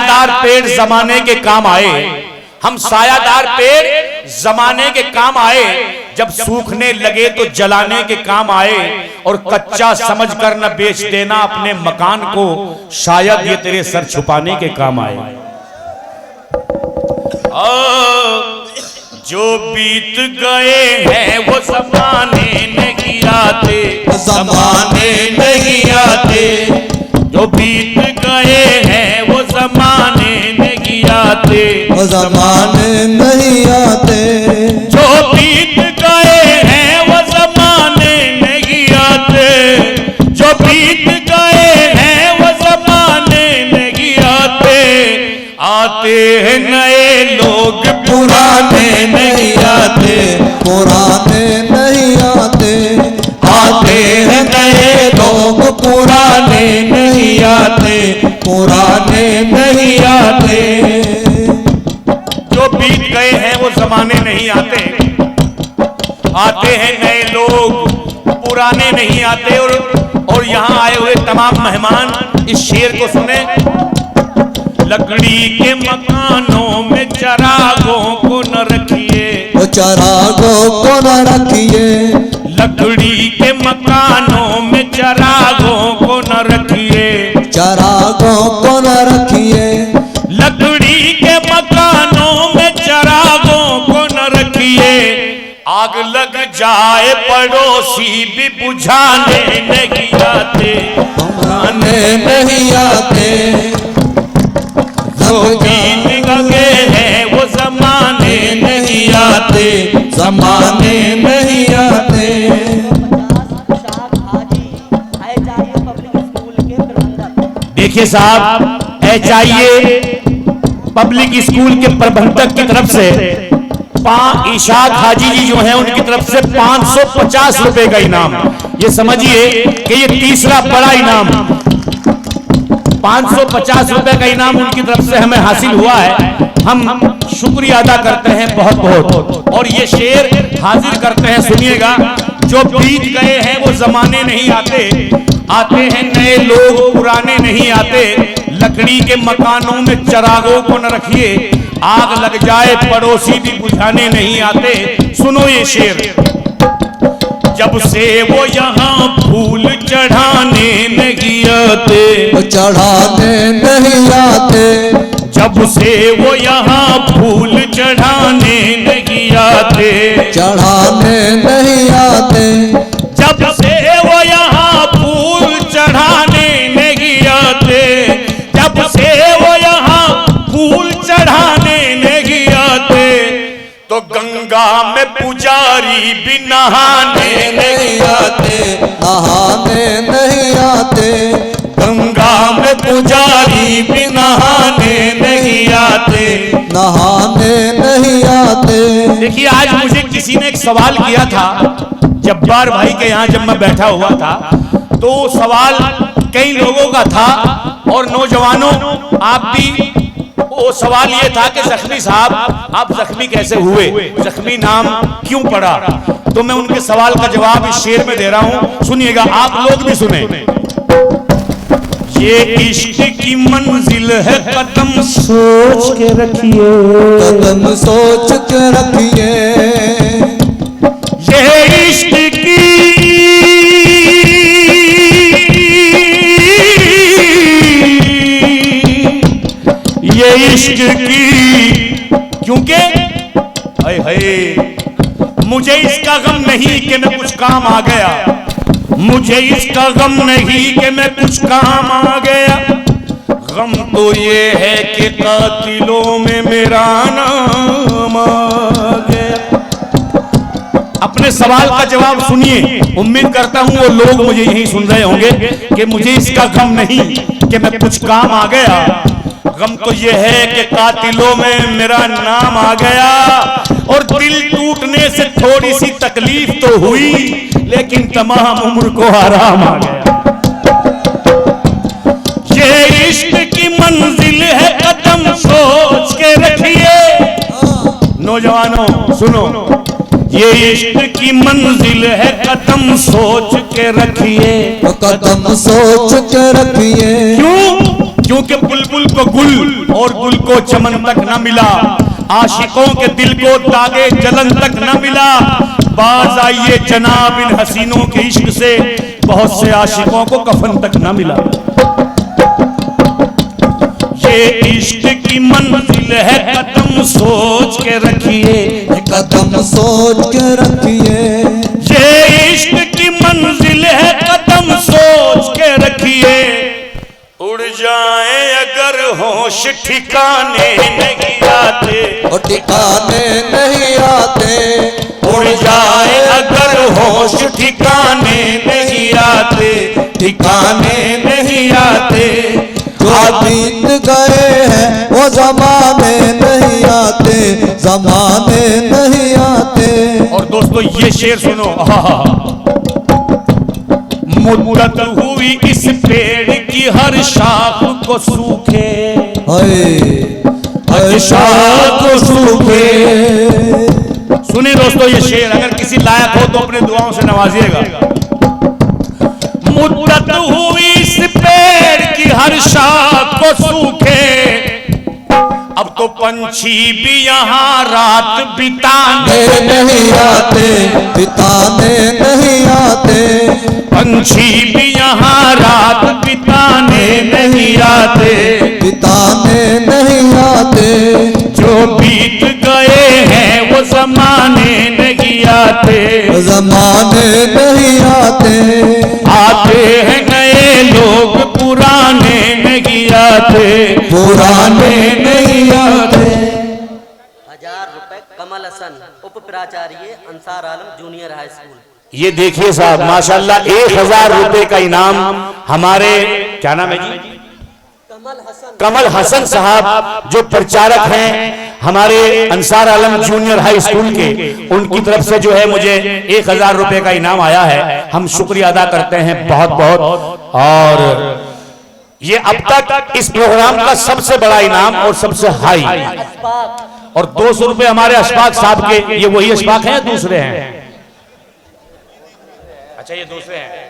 सायादार पेड़ जमाने के काम आए, हम सायादार पेड़ जमाने के काम आए, जब सूखने लगे तो जलाने के काम आए, और कच्चा समझकर न बेच देना अपने मकान को, शायद ये तेरे सर छुपाने के काम आए। जो बीत गए हैं वो जमाने नहीं आते, जमाने नहीं आते, जो बीत गए हैं वो जमाने नहीं आते, वो जमाने नहीं आते, जो बीत गए हैं वो जमाने नहीं आते, जो बीत गए हैं वो जमाने नहीं आते, आते हैं नए लोग पुराने नहीं आते, पुराने नहीं आते, आते हैं नए लोग पुराने नहीं आते, पुराने नहीं आते। जो बीत गए हैं वो जमाने नहीं आते, आते हैं नए लोग पुराने नहीं आते। और यहाँ आए हुए तमाम मेहमान इस शेर को सुने। लकड़ी के मकानों में चरागों को न रखिए, वो चरागों को न रखिए, लकड़ी के मकानों में चरागों को न रखिए, चरागों को न रखिए, लकड़ी के मकानों में चरागों को न रखिए, आग लग जाए पड़ोसी भी बुझाने नहीं आते, बुझाने नहीं आते, जो बीत गए हैं वो जमाने नहीं आते, जमाने नहीं आते। देखिए साहब, HIA पब्लिक स्कूल के प्रबंधक की तरफ से इशाक हाजी जी जो हैं उनकी तरफ से 550 रुपए का इनाम। ये समझिए कि ये तीसरा बड़ा इनाम, 550 रुपए का इनाम उनकी तरफ से हमें हासिल हुआ है। हम शुक्रिया अदा करते हैं बहुत बहुत। और ये शेर हाजिर करते हैं, सुनिएगा। जो बीत गए हैं वो जमाने नहीं आते, आते हैं नए लोग पुराने नहीं आते, लकड़ी के मकानों में चरागों को न रखिए, आग लग जाए पड़ोसी भी बुझाने नहीं आते। सुनो ये शेर। जब से वो यहाँ फूल चढ़ाने नहीं आते, वो चढ़ाने नहीं आते, जब से वो यहाँ फूल चढ़ाने नहीं आते, चढ़ाने नहीं आते, जब से वो यहाँ फूल चढ़ाने नहीं आते, जब से वो यहाँ फूल चढ़ाने नहीं आते, तो गंगा में पुजारी भी नहाने नहीं आते, नहाने नहीं आते, गंगा में पुजारी भी नहाने नहीं आते, नहाने नहीं आते। देखिए, आज मुझे किसी ने एक सवाल किया था जब्बार भाई के यहाँ जब मैं बैठा हुआ था, तो सवाल कई लोगों का था और नौजवानों आप भी। वो सवाल ये था कि जख्मी साहब आप जख्मी कैसे हुए, जख्मी नाम क्यों पड़ा? तो मैं उनके सवाल का जवाब इस शेर में दे रहा हूं, सुनिएगा, आप लोग भी सुने। ये इश्क की मंजिल है, कदम सोच के रखिए, कदम सोच के रखिए, ये इश्क की ये इश्क की, क्योंकि हाय हाय मुझे इसका गम नहीं कि मैं कुछ काम आ गया, मुझे इसका गम नहीं कि मैं कुछ काम आ गया, गम तो ये है कि कातिलों में मेरा नाम आ गया। अपने सवाल का जवाब सुनिए, उम्मीद करता हूं वो लोग मुझे यही सुन रहे होंगे कि मुझे इसका गम नहीं कि मैं कुछ काम आ गया, गम तो ये है कि कातिलों में मेरा नाम आ गया। और दिल टूटने से थोड़ी सी तकलीफ तो हुई, लेकिन तमाम उम्र को आराम आ गया। ये इश्क की मंजिल है, कदम सोच के रखिए। नौजवानों सुनो, ये इश्क की मंजिल है, कदम सोच के रखिए, कदम सोच के रखिए। क्यों? क्योंकि बुलबुल को गुल और गुल को चमन तक न मिला, आशिकों के दिल को दागे जलन तक न मिला। बाज आइए जनाब इन हसीनों के इश्क से, बहुत से आशिकों को कफन तक न मिला। ये इश्क की मंजिल है कदम सोच के रखिए, कदम सोच के रखिए। ये इश्क की मंजिल है कदम सोच के रखिए। उड़ जाए अगर होश ठिकाने नहीं आते, और ठिकाने नहीं आते। उड़ जाए अगर होश ठिकाने नहीं आते, ठिकाने नहीं आते। जो बीत गए हैं वो जमाने नहीं आते, जमाने नहीं आते। और दोस्तों ये शेर सुनो, मुद्दत हुई इस पेड़ की हर शाख को सूखे, हर शाख को सूखे। सुनिए दोस्तों ये शेर, अगर किसी लायक हो तो अपने दुआओं से नवाजिएगा। मुद्दत हुई इस पेड़ की हर शाख को सूखे, अब तो पंछी भी यहाँ रात बिताने नहीं आते, बिताने नहीं आते। पंछी भी यहाँ रात बिताने नहीं आते, बिताने नहीं आते। जो बीत गए हैं वो जमाने नहीं आते, जमाने नहीं आते। आते हैं नए लोग पुराने नहीं आते, पुराने नहीं आते। 1000 रुपए कमल हसन, उप प्राचार्य अंसार आलम जूनियर हाई स्कूल। ये देखिए साहब माशाल्लाह 1000 रुपए का इनाम हमारे, क्या नाम है जी, कमल हसन साहब जो प्रचारक हैं हमारे अंसार आलम जूनियर हाई स्कूल के, उनकी तरफ से जो है मुझे 1000 रुपए का इनाम आया है। हम शुक्रिया अदा करते हैं बहुत बहुत। और ये अब तक इस प्रोग्राम का सबसे बड़ा इनाम और सबसे हाई। और 200 रुपए हमारे अशफाक साहब के, ये वही अशफाक हैं या दूसरे हैं? अच्छा ये दूसरे हैं,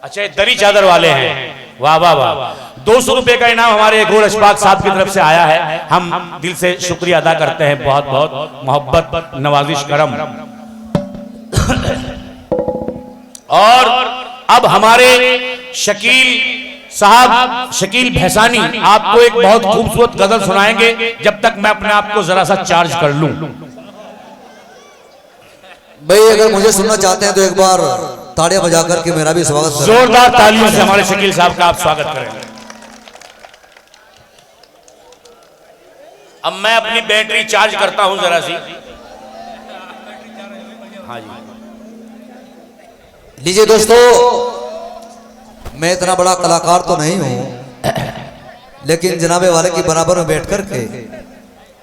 अच्छा ये दरी चादर वाले हैं। वाह वाह वाह। 200 रुपए का इनाम हमारे एक और अशफाक साहब की तरफ से आया है। हम दिल से शुक्रिया अदा करते हैं, बहुत बहुत मोहब्बत नवाजिश करम। और अब हमारे शकील साहब, शकील भैसानी आपको एक बहुत खूबसूरत गजल सुनाएंगे, जब तक मैं अपने आप को जरा सा चार्ज कर लूं। भाई अगर मुझे सुनना चाहते हैं तो एक बार ताड़ियां बजा करके मेरा भी स्वागत करें। जोरदार तालियों से हमारे शकील साहब का आप स्वागत करेंगे। अब मैं अपनी बैटरी चार्ज करता हूं जरा सी। हाँ जी लीजिए दोस्तों, मैं इतना बड़ा कलाकार तो नहीं हूं, लेकिन जनाबे वाले की बराबर में बैठ करके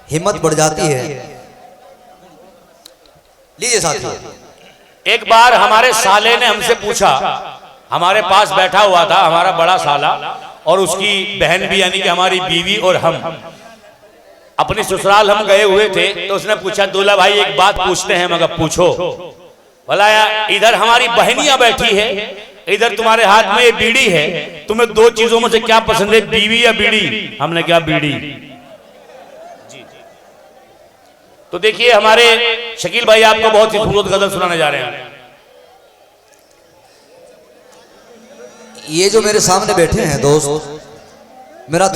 हिम्मत बढ़ जाती है। लीजिए साथियों, एक बार हमारे साले ने हमसे पूछा, हमारे पास बैठा हुआ था हमारा बड़ा साला और उसकी बहन भी, यानी कि हमारी बीवी और हम अपने ससुराल हम गए हुए थे। तो उसने पूछा, दूल्हा भाई एक बात पूछते हैं। मगर पूछो। बोला इधर हमारी बहनियां बैठी है, इधर तुम्हारे हाथ में ये बीड़ी है, तुम्हें दो चीजों में से क्या पसंद है, बीवी या बीड़ी? हमने क्या बीड़ी। तो देखिए हमारे शकील भाई आपको बहुत ही खूबसूरत गजल सुनाने जा रहे हैं। ये जो मेरे सामने बैठे हैं दोस्त, मेरा